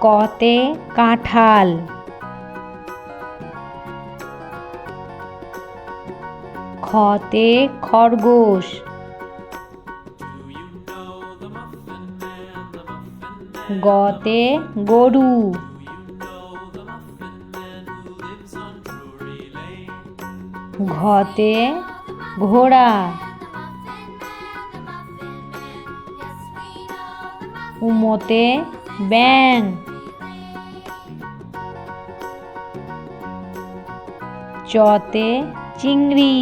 কতে কাঁঠাল, খতে খরগোশ, গতে গরু, ঘতে ঘোড়া, উমতে ব্যাঙ, চতে চিংড়ি,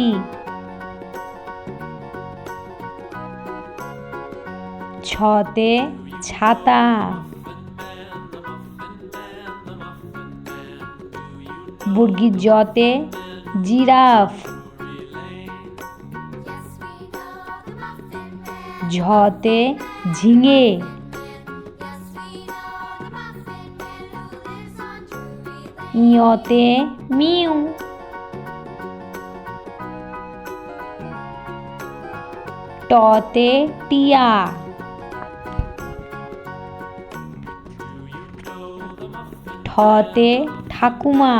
ছতে ছাতা, বর্গীর জতে জিরাফ, ঝতে ঝিঙে, ইয়তে মিউ, টতে টিয়া, ঠতে ঠাকুমা,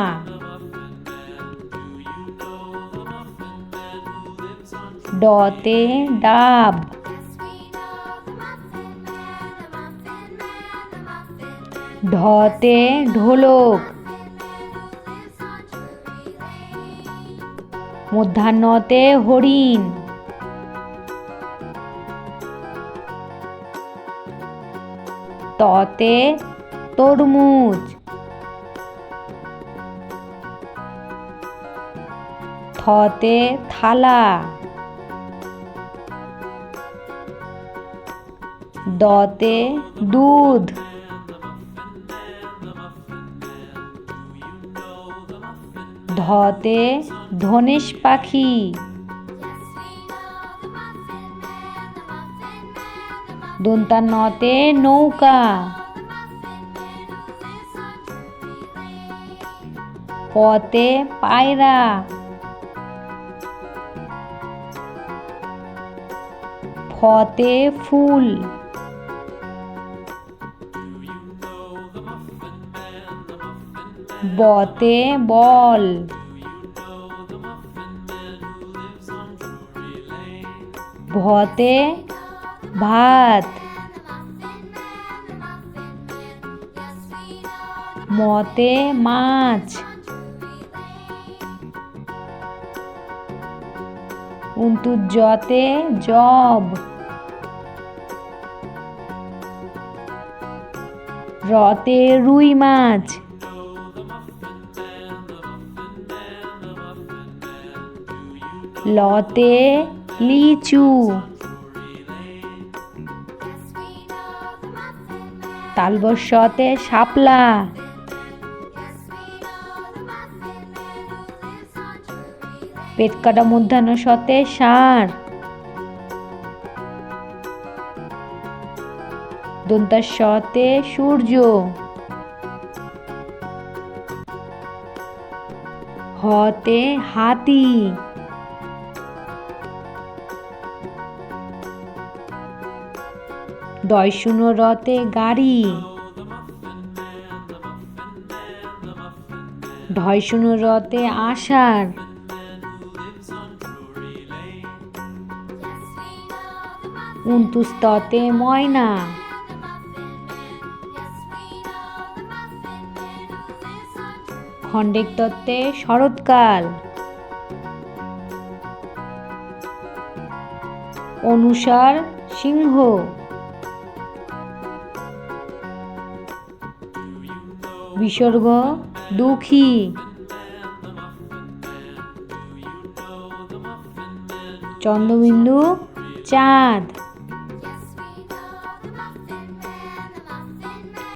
ডতে ডাব, ঢতে ঢোলক, মূর্ধন্যতে হরিণ, ততে তরমুজ, থতে থালা, দতে দুধ, ধতে ধনেশ পাখি, দন্তান্নতে নৌকা, পতে পায়রা, ফতে ফুল, বতে বল, ভতে ভাত, মতে মাছ, জতে জব, রতে রুই মাছ, লতে লিচু, তালবস্যতে শাপলা, পেটকাটা মূর্ধন্য শতে ষাঁড়, দন্তাস্যতে সূর্য, হতে হাতি, দয়শূন্য রতে গাড়ি, ঢয়শূন্য রতে আষাঢ়, উনতুস্ততে ময়না, খণ্ডেক্ততে শরৎকাল, অনুসার সিংহ, বিসর্গ দুঃখী, চন্দ্রবিন্দু চাঁদ।